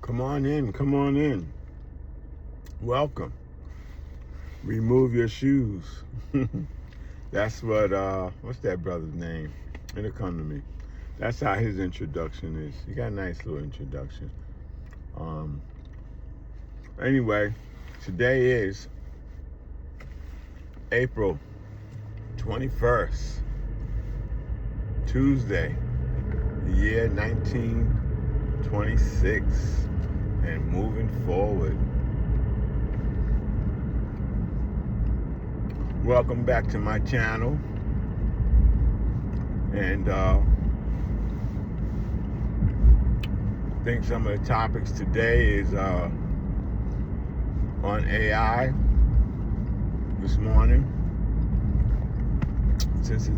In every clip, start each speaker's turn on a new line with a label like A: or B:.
A: Come on in, come on in. Welcome. Remove your shoes. That's what's that brother's name? It'll come to me. That's how his introduction is. He got a nice little introduction. Anyway, today is April 21st, Tuesday, the year 1926, and moving forward. Welcome back to my channel, and I think some of the topics today is on AI this morning, since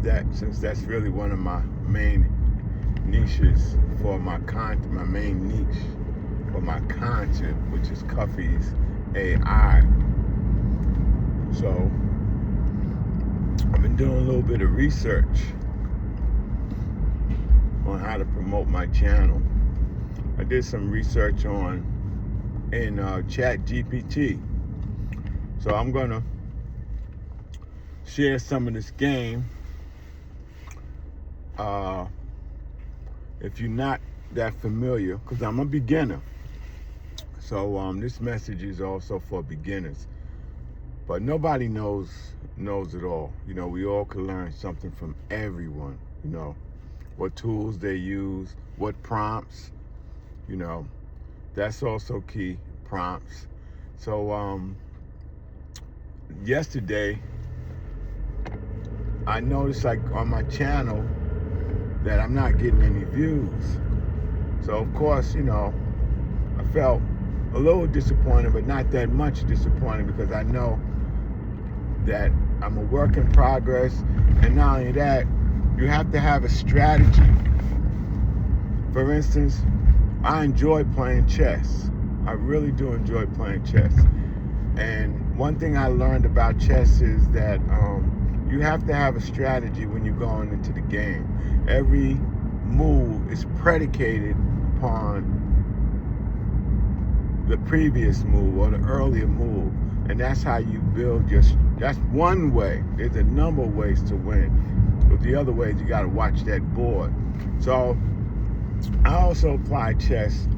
A: that's really one of my main niches for my content, my main niche for my content, which is Cuffy's AI. So I've been doing a little bit of research on how to promote my channel. I did some research in ChatGPT. So I'm gonna share some of this game. If you're not that familiar, because I'm a beginner. So this message is also for beginners. But nobody knows it all. You know, we all can learn something from everyone. You know, what tools they use, what prompts, you know, that's also key, prompts. So yesterday, I noticed like on my channel that I'm not getting any views. So of course, you know, I felt a little disappointed, but not that much disappointed, because I know that I'm a work in progress. And not only that, you have to have a strategy. For instance, I enjoy playing chess. I really do enjoy playing chess. And one thing I learned about chess is that you have to have a strategy when you're going into the game. Every move is predicated upon the previous move or the earlier move. And that's how you build that's one way. There's a number of ways to win. But the other ways, you gotta watch that board. So I also apply chess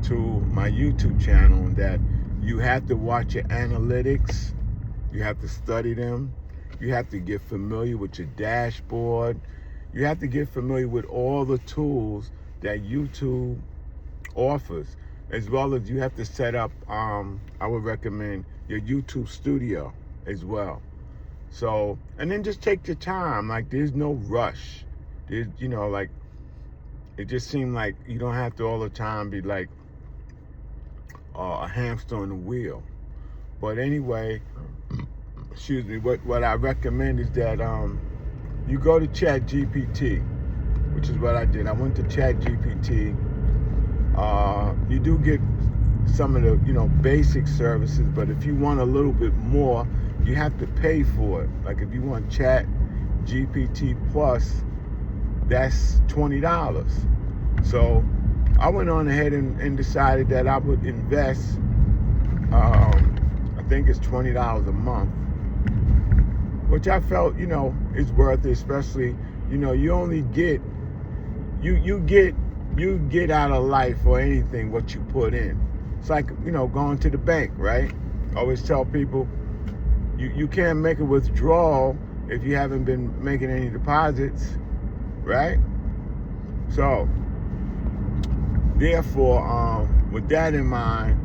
A: to my YouTube channel, that you have to watch your analytics. You have to study them. You have to get familiar with your dashboard. You have to get familiar with all the tools that YouTube offers, as well as you have to set up, I would recommend your YouTube studio as well. So, and then just take your time. Like, there's no rush. There's, you know, like, it just seemed like you don't have to all the time be like a hamster on the wheel. But anyway, excuse me, what I recommend is that you go to ChatGPT, which is what I did. I went to ChatGPT. You do get some of the, you know, basic services, but if you want a little bit more, you have to pay for it. Like if you want ChatGPT Plus, that's $20. So I went on ahead and decided that I would invest, I think it's $20 a month, which I felt, you know, is worth it. Especially, you know, you only get, you get out of life or anything what you put in. It's like, you know, going to the bank, right? I always tell people, you can't make a withdrawal if you haven't been making any deposits, right? So therefore, with that in mind,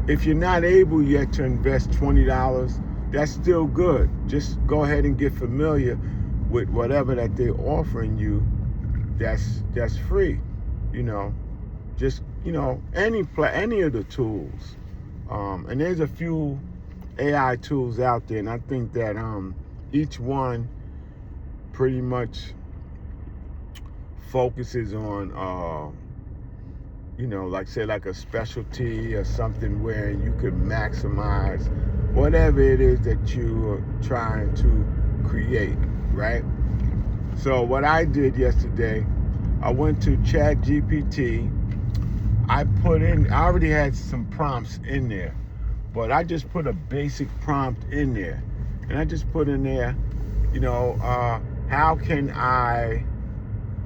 A: if you're not able yet to invest $20, that's still good. Just go ahead and get familiar with whatever that they're offering you that's free. You know, just, you know, any of the tools. And there's a few AI tools out there, and I think that each one pretty much focuses on you know, like say like a specialty or something where you could maximize whatever it is that you're trying to create, right? So what I did yesterday, I went to ChatGPT I already had some prompts in there, but I just put a basic prompt in there. And I just put in there,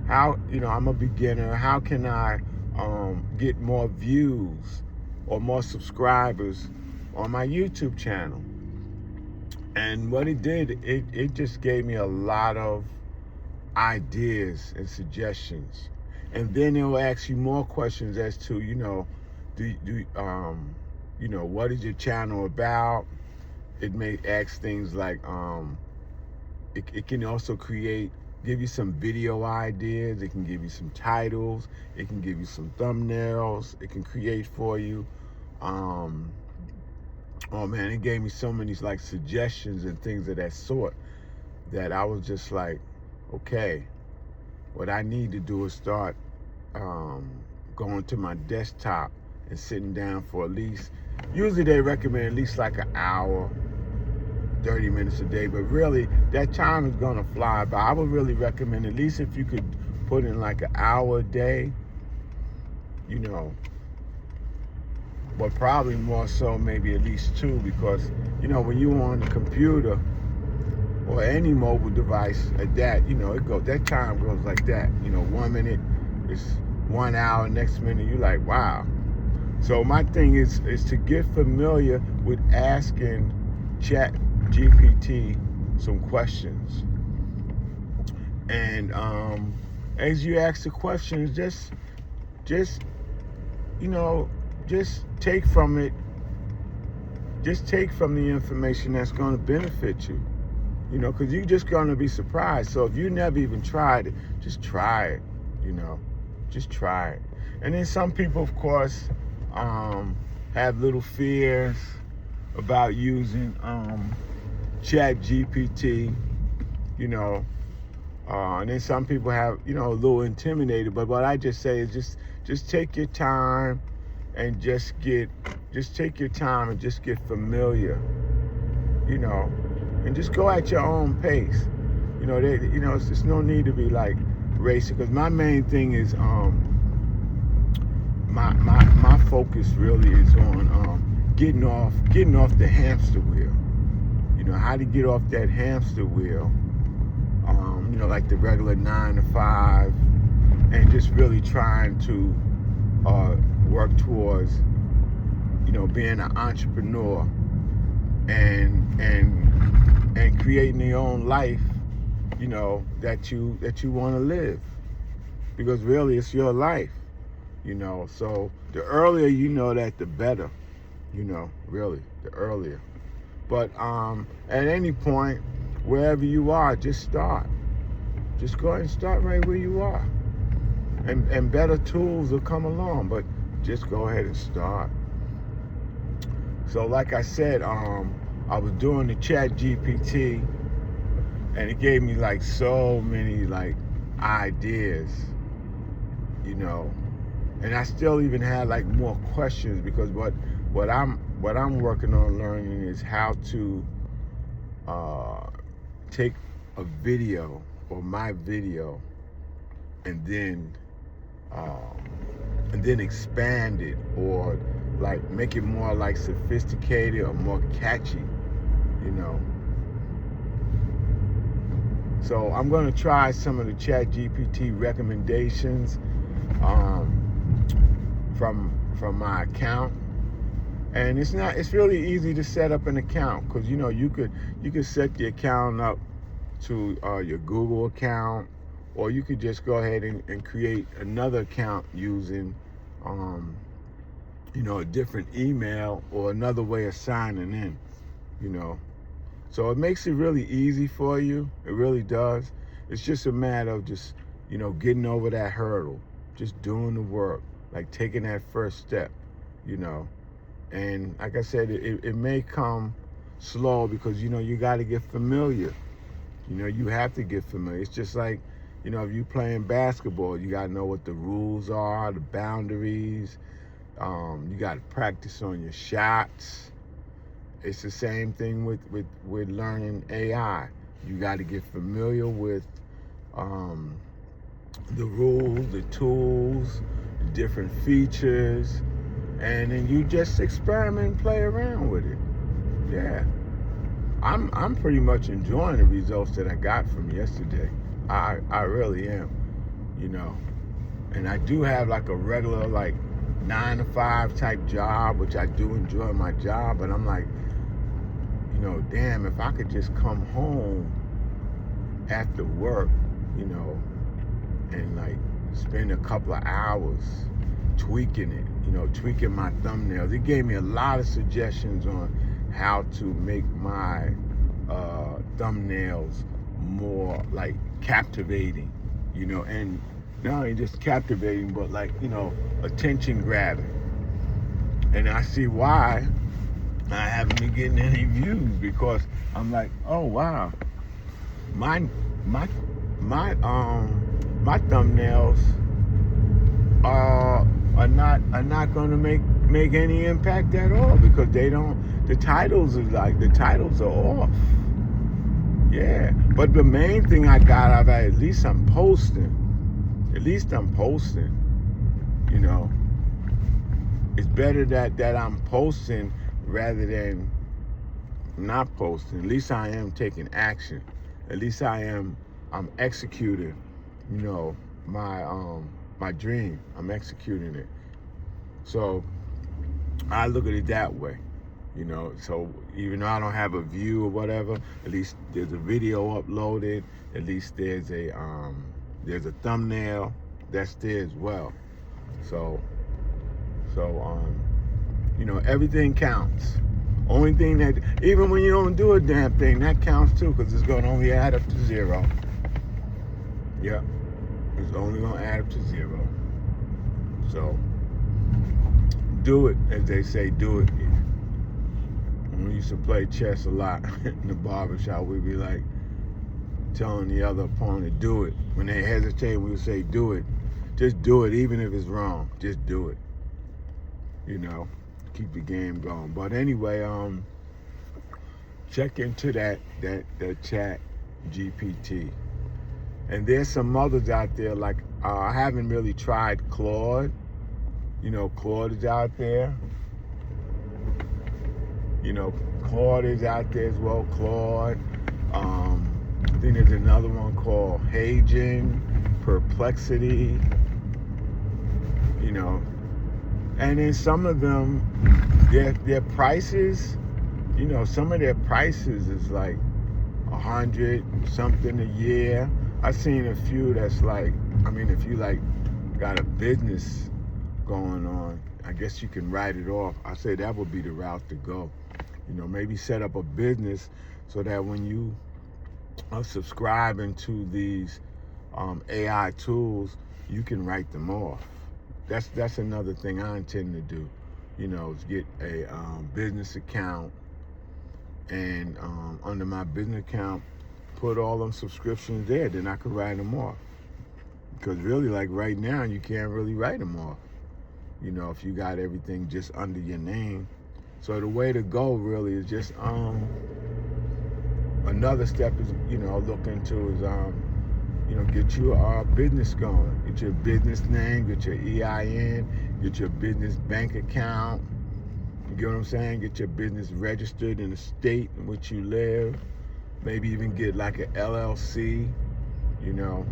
A: I'm a beginner, how can I get more views or more subscribers on my YouTube channel? And what it did, it just gave me a lot of ideas and suggestions. And then it will ask you more questions as to, what is your channel about? It may ask things like, it can also give you some video ideas. It can give you some titles. It can give you some thumbnails. It can create for you. Oh man, it gave me so many like suggestions and things of that sort that I was just like, okay, what I need to do is start going to my desktop and sitting down for usually they recommend at least like an hour, 30 minutes a day, but really that time is gonna fly by. I would really recommend at least if you could put in like an hour a day, but probably more so maybe at least 2, because when you're on the computer or any mobile device at that, that time goes like that. 1 minute is 1 hour, next minute you're like, wow. So my thing is to get familiar with asking ChatGPT some questions. And as you ask the questions, just take from it. Just take from the information that's going to benefit you. Because you're just going to be surprised. So if you never even tried it, just try it. Just try it. And then some people, of course, have little fears about using ChatGPT, and then some people have, a little intimidated. But what I just say is just take your time and just get familiar, and just go at your own pace. It's just no need to be like racing, because my main thing is my focus really is on getting off the hamster wheel. How to get off that hamster wheel, like the regular 9 to 5, and just really trying to work towards, being an entrepreneur and creating your own life, that you want to live, because really it's your life, so the earlier you know that, the better, really, the earlier. But at any point, wherever you are, just start. Just go ahead and start right where you are. And better tools will come along, but just go ahead and start. So like I said, I was doing the ChatGPT, and it gave me like so many like ideas, and I still even had like more questions, because what I'm working on learning is how to take a video or my video and then expand it, or like make it more like sophisticated or more catchy, So I'm going to try some of the ChatGPT recommendations from my account. And it's really easy to set up an account, because you could set the account up to your Google account, or you could just go ahead and create another account using a different email or another way of signing in, So it makes it really easy for you. It really does. It's just a matter of just, getting over that hurdle, just doing the work, like taking that first step, And like I said, it may come slow, because, you got to get familiar. You have to get familiar. It's just like, if you're playing basketball, you got to know what the rules are, the boundaries. You got to practice on your shots. It's the same thing with learning AI. You got to get familiar with the rules, the tools, different features, and then you just experiment and play around with it. Yeah. I'm pretty much enjoying the results that I got from yesterday. I really am, you know. And I do have like a regular like 9 to 5 type job, which I do enjoy my job, but I'm like, you know, damn, if I could just come home after work, you know, and like spend a couple of hours tweaking it, you know, tweaking my thumbnails. It gave me a lot of suggestions on how to make my thumbnails more like captivating, you know, and not only just captivating, but like, you know, attention grabbing. And I see why I haven't been getting any views, because I'm like, oh wow, my thumbnails are not going to make any impact at all, because the titles are off. Yeah, but the main thing I got out of it, at least I'm posting, you know. It's better that I'm posting rather than not posting. At least I am taking action. At least I'm executing, you know, my dream. I'm executing it. So I look at it that way, you know. So even though I don't have a view or whatever, at least there's a video uploaded. At least there's a thumbnail that's there as well. So you know, everything counts. Only thing that, even when you don't do a damn thing, that counts too, because it's going to only add up to 0. Yeah, it's only going to add up to 0. So do it, as they say, do it. When we used to play chess a lot in the barbershop, we'd be like telling the other opponent, do it. When they hesitate, we would say, do it. Just do it, even if it's wrong. Just do it. You know, keep the game going. But anyway, check into that Chat GPT. And there's some others out there, like I haven't really tried Claude. You know, Claude is out there. You know, Claude is out there as well. Claude. I think there's another one called Hagen, Perplexity. You know, and then some of them, their prices, you know, some of their prices is like $100 something a year. I've seen a few that's like, I mean, if you like got a business going on, I guess you can write it off. I say that would be the route to go. You know, maybe set up a business so that when you are subscribing to these AI tools, you can write them off. That's another thing I intend to do. You know, is get a business account, and under my business account, put all them subscriptions there. Then I could write them off. Because really, like right now, you can't really write them off. You know, if you got everything just under your name. So the way to go really is just another step is, you know, look into is you know, get your business going. Get your business name, get your EIN, get your business bank account. You get what I'm saying? Get your business registered in the state in which you live. Maybe even get like an LLC, you know.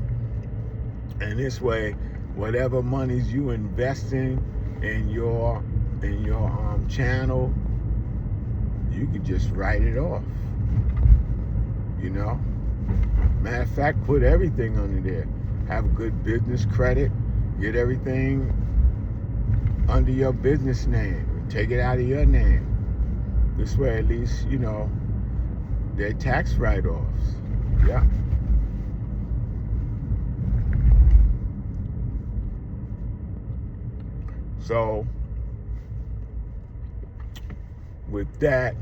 A: And this way, whatever monies you investing in your channel, you can just write it off. You know? Matter of fact, put everything under there. Have good business credit. Get everything under your business name. Take it out of your name. This way, at least, you know, they're tax write-offs. Yeah. So, with that,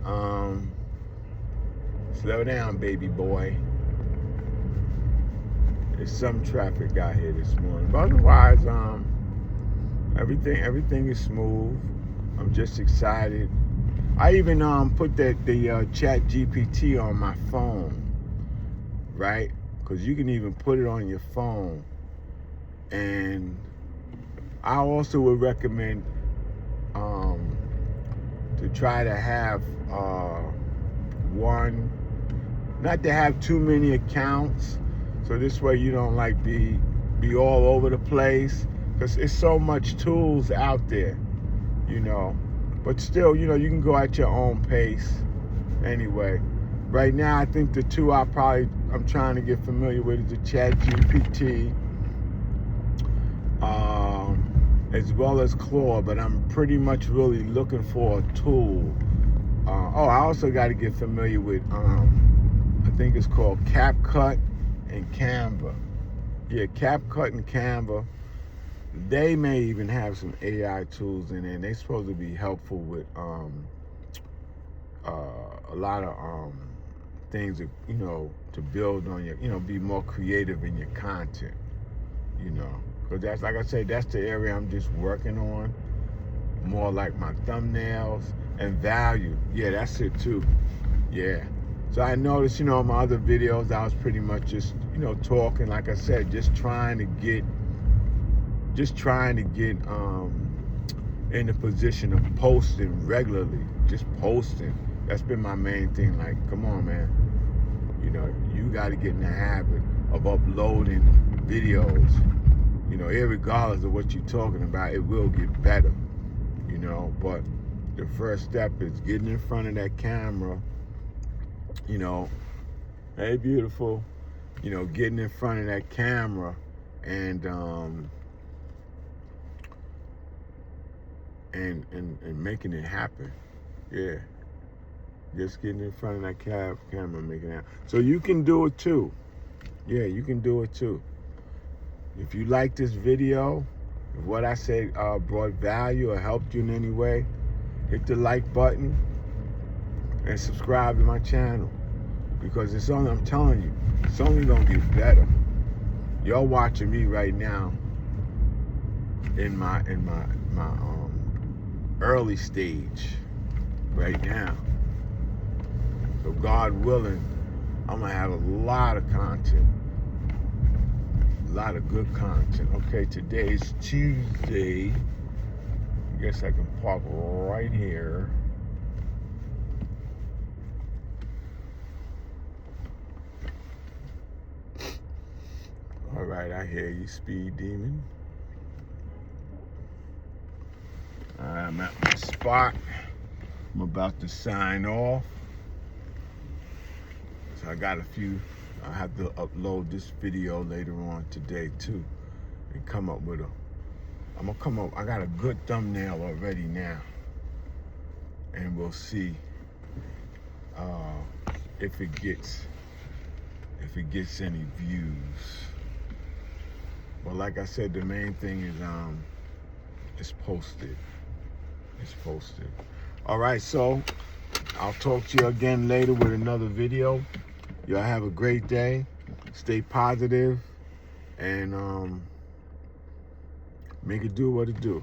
A: slow down, baby boy. There's some traffic out here this morning, but otherwise, everything is smooth. I'm just excited. I even put the Chat GPT on my phone, right? Because you can even put it on your phone, and I also would recommend to try to have one, not to have too many accounts, so this way you don't like be all over the place, because it's so much tools out there, you know. But still, you know, you can go at your own pace. Anyway, right now I think the two I'm trying to get familiar with is the ChatGPT, as well as Claude, but I'm pretty much really looking for a tool. I also got to get familiar with, I think it's called CapCut and Canva. Yeah, CapCut and Canva. They may even have some AI tools in there, and they're supposed to be helpful with a lot of things that, you know, to build on your, you know, be more creative in your content, you know. Because that's, like I said, that's the area I'm just working on. More like my thumbnails and value. Yeah, that's it too. Yeah. So I noticed, you know, in my other videos, I was pretty much just, you know, talking, like I said, just trying to get in a position of posting regularly, just posting. That's been my main thing. Like, come on, man. You know, you got to get in the habit of uploading videos. You know, irregardless of what you're talking about, it will get better, you know. But the first step is getting in front of that camera, you know. Hey, beautiful. You know, getting in front of that camera and making it happen. Yeah. Just getting in front of that camera and making it happen. So you can do it too. Yeah, you can do it too. If you like this video, if what I said brought value or helped you in any way, hit the like button and subscribe to my channel, because it's only, I'm telling you, it's only gonna get better. Y'all watching me right now in my early stage right now. So God willing, I'm gonna have a lot of content. A lot of good content. Okay, today's Tuesday. I guess I can park right here. All right, I hear you, Speed Demon. I'm at my spot. I'm about to sign off. So I got I have to upload this video later on today too, and come up with I got a good thumbnail already now, and we'll see if it gets any views. But like I said, the main thing is it's posted. It's posted. All right, so I'll talk to you again later with another video. Y'all have a great day. Stay positive and make it do what it do.